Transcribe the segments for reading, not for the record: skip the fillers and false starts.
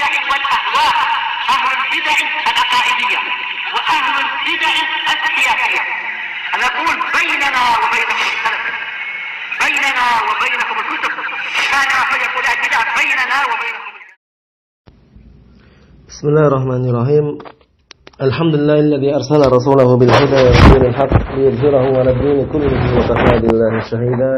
البدع والأهواء، أهل البدع العقائدية وأهل البدع السياسية. نقول بيننا وبينكم السلف، بيننا وبينكم الكتب، كان فيقول البدع بيننا وبينكم. بسم الله الرحمن الرحيم. الحمد لله الذي أرسل رسوله بالهدى ودين الحق ليظهره على الدين كله وكفى بالله شهيدا.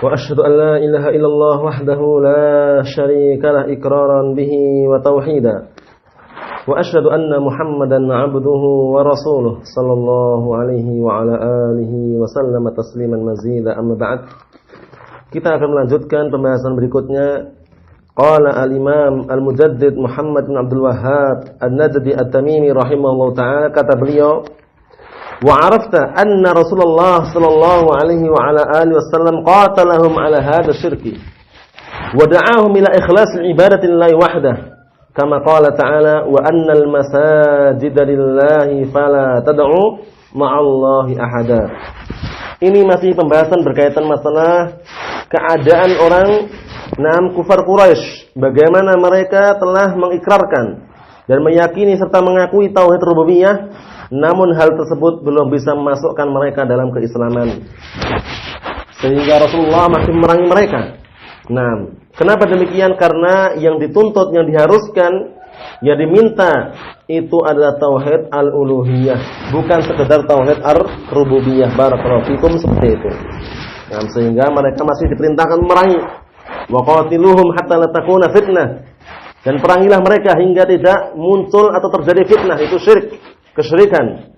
وأشهد أن لا إله إلا الله وحده لا شريك له إقرارا به وتوحيدا. وأشهد أن محمدا عبده ورسوله صلى الله عليه وعلى آله وسلم تسليما مزيدا. أما بعد, kita akan melanjutkan pembahasan berikutnya. Qala al-Imam al-Mujaddid Muhammad bin Abdul Wahhab An-Najdi At-Tamimi rahimahullahu ta'ala, kata beliau, wa arafta anna Rasulullah sallallahu alaihi wa ala alihi wasallam qatalahum ala hadha syirki wa da'ahum ila ikhlas ibadati lillahi wahdah kama qala ta'ala wa annal masajida lillahi fala tad'u ma'allahi ahada. Ini masih pembahasan berkaitan masalah keadaan orang kufar Quraisy, bagaimana mereka telah mengikrarkan dan meyakini serta mengakui tauhid rububiyah, namun hal tersebut belum bisa memasukkan mereka dalam keislaman, sehingga Rasulullah masih memerangi mereka. Nah, kenapa demikian? Karena yang dituntut, yang diharuskan, yang diminta itu adalah tauhid al-uluhiyah, bukan sekedar tauhid ar-rububiyah. Barakallahu fikum, seperti itu. Nah, sehingga mereka masih diperintahkan memerangi. Wa qatiluhum hatta la takuna fitnah, dan perangilah mereka hingga tidak muncul atau terjadi fitnah, itu syirik, kesyirikan.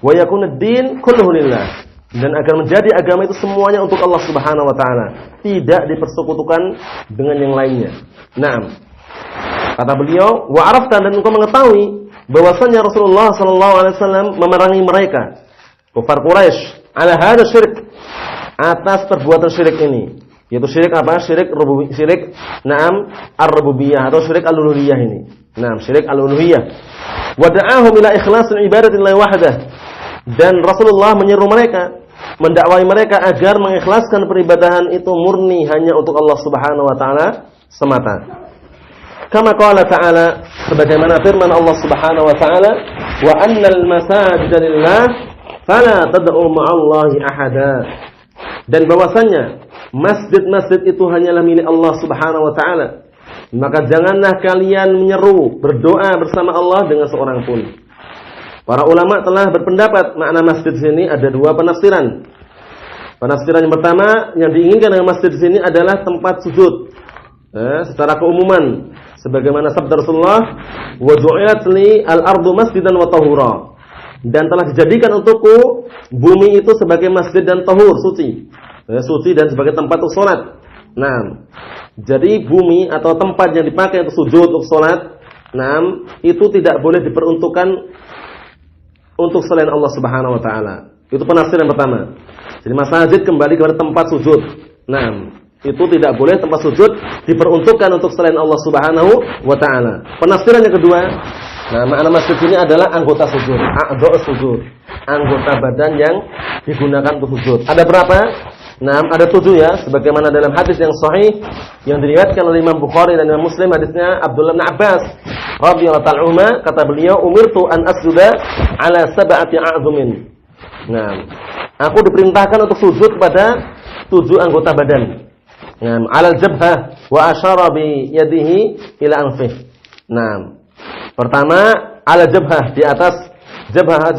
Wa yakuna ad-din kulluhu lillah, dan agar menjadi agama itu semuanya untuk Allah Subhanahu wa taala, tidak dipersekutukan dengan yang lainnya. Naam. Kata beliau, wa arafta, dan engkau mengetahui bahwasanya Rasulullah sallallahu alaihi wasallam memerangi mereka, kufar Quraisy, ala hadza syirik, atas perbuatan syirik ini. Yaitu syirik apa? Syirik ar-rububiyah atau syirik al-uluhiyah ini. Syirik al-uluhiyah. Wa da'ahum ila ikhlasil ibadati lillahi wahdah. Dan Rasulullah menyeru mereka, mendakwai mereka agar mengikhlaskan peribadahan itu murni hanya untuk Allah Subhanahu wa taala semata. Kama qala ta'ala, sebagaimana firman Allah Subhanahu wa taala, wa annal masajida lillah fala tad'u ma'allahi ahada. Dan bahwasanya masjid-masjid itu hanyalah milik Allah Subhanahu wa taala, maka janganlah kalian menyeru berdoa bersama Allah dengan seorang pun. Para ulama telah berpendapat makna masjid di sini ada dua penafsiran. Penafsiran yang pertama, yang diinginkan dengan masjid di sini adalah tempat sujud. Secara keumuman, sebagaimana sabda Rasulullah, wa ju'ilat li al-ardu masjidan wa tahura. Dan telah dijadikan untukku bumi itu sebagai masjid dan tahur, suci. Suci dan sebagai tempat untuk sholat. Nah, jadi bumi atau tempat yang dipakai untuk sujud, untuk sholat, itu tidak boleh diperuntukkan untuk selain Allah Subhanahu wa taala. Itu penafsiran pertama. Jadi masjid kembali kepada tempat sujud. Itu tidak boleh tempat sujud diperuntukkan untuk selain Allah Subhanahu wa taala. Penafsiran yang kedua, makna masjid ini adalah anggota sujud, a'dha' sujud, anggota badan yang digunakan untuk sujud. Ada berapa? Ada 7 ya, sebagaimana dalam hadis yang sahih yang diriwayatkan oleh Imam Bukhari dan Imam Muslim, hadisnya Abdullah bin Abbas radhiyallahu ta'ala anhuma, kata beliau, umirtu an asjuda ala sab'ati a'dhumin. Aku diperintahkan untuk sujud pada 7 anggota badan. Alal jabhah wa asyara bi yadihi ila anfih. Pertama, ala jabhah, di atas jabhah,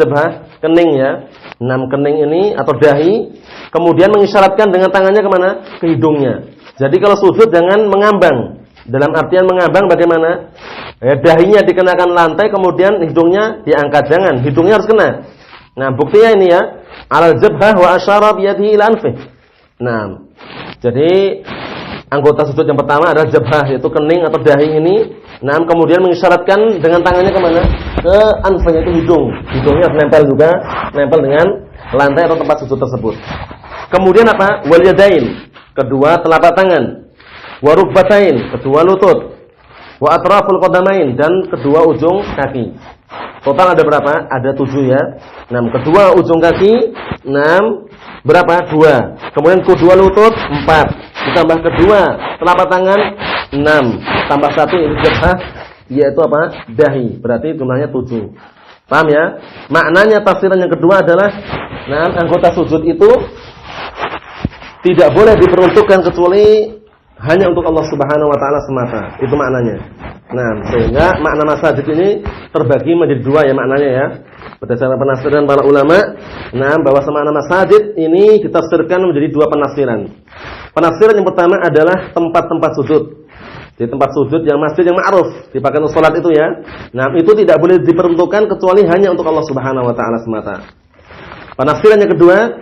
kening ya. Kening ini atau dahi, kemudian mengisyaratkan dengan tangannya kemana? Ke hidungnya. Jadi kalau sujud jangan mengambang. Dalam artian mengambang bagaimana? Dahinya dikenakan lantai, kemudian hidungnya diangkat. Jangan, hidungnya harus kena. Buktinya ini ya, alal jabhah wa asyara bi yadihi ila anfih. Jadi anggota sujud yang pertama adalah jabhah, yaitu kening atau dahi ini. Kemudian mengisyaratkan dengan tangannya kemana? Ke anfanya, itu hidung. Hidungnya harus nempel juga, nempel dengan lantai atau tempat sujud tersebut. Kemudian apa? Wal yadain, kedua telapak tangan. Wa rukbatain, kedua lutut. Wa atraful qadamain, dan kedua ujung kaki. Total ada berapa? Ada 7 ya. Kedua ujung kaki, berapa? 2. Kemudian kedua lutut, 4. Ditambah kedua telapak tangan, 6. tambah 1 itu jabhah, yaitu apa? Dahi. Berarti jumlahnya 7. Paham ya? Maknanya tafsiran yang kedua adalah anggota sujud itu tidak boleh diperuntukkan kecuali hanya untuk Allah Subhanahu wa taala semata. Itu maknanya. Nah, sehingga makna masajid ini terbagi menjadi 2 ya maknanya ya. Berdasarkan penafsiran para ulama, bahwa makna masajid ini ditafsirkan menjadi 2 penafsiran. Penafsiran yang pertama adalah tempat-tempat sujud. Di tempat sujud yang masjid yang ma'ruf, dipakai untuk salat itu ya. Nah, itu tidak boleh diperuntukkan kecuali hanya untuk Allah Subhanahu wa taala semata. Penafsiran yang kedua,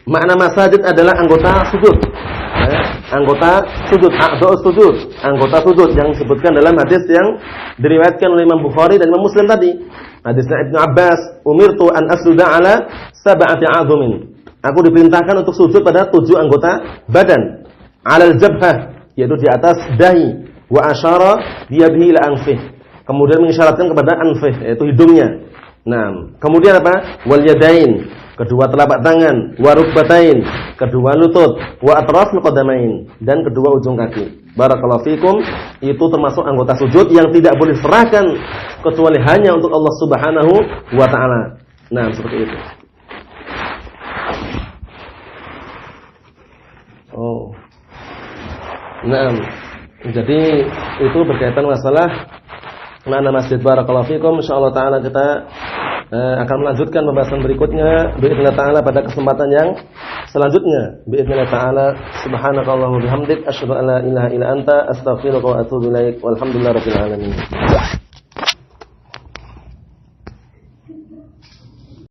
makna masajid adalah anggota sujud. Anggota sujud, a'dha'us sujud, anggota sujud yang disebutkan dalam hadis yang diriwayatkan oleh Imam Bukhari dan Imam Muslim tadi. Hadisnya Ibnu Abbas, "Umirtu an asjuda ala sab'ati 'azumin." Aku diperintahkan untuk sujud pada 7 anggota badan. 'Alal jabhah, yaitu di atas dahi, wa asyara biyadihi ila anfih. Kemudian mengisyaratkan kepada anfih, yaitu hidungnya. Nah, kemudian apa? Wal yadain, kedua telapak tangan, wa rukbatain, kedua lutut, wa atraful qadamain, dan kedua ujung kaki. Barakallahu fikum, itu termasuk anggota sujud yang tidak boleh diserahkan kecuali hanya untuk Allah Subhanahu wa taala. Nah, seperti itu. Oh. Nah, jadi itu berkaitan masalah makna masjid. Barakallahu fikum. Insyaallah taala kita akan melanjutkan pembahasan berikutnya biidznillah taala pada kesempatan yang selanjutnya. Biidznillah taala, subhanakallahumma wa bihamdik asyhadu an la ilaha illa anta astaghfiruka wa atubu ilaik. Walhamdulillahirabbil alamin.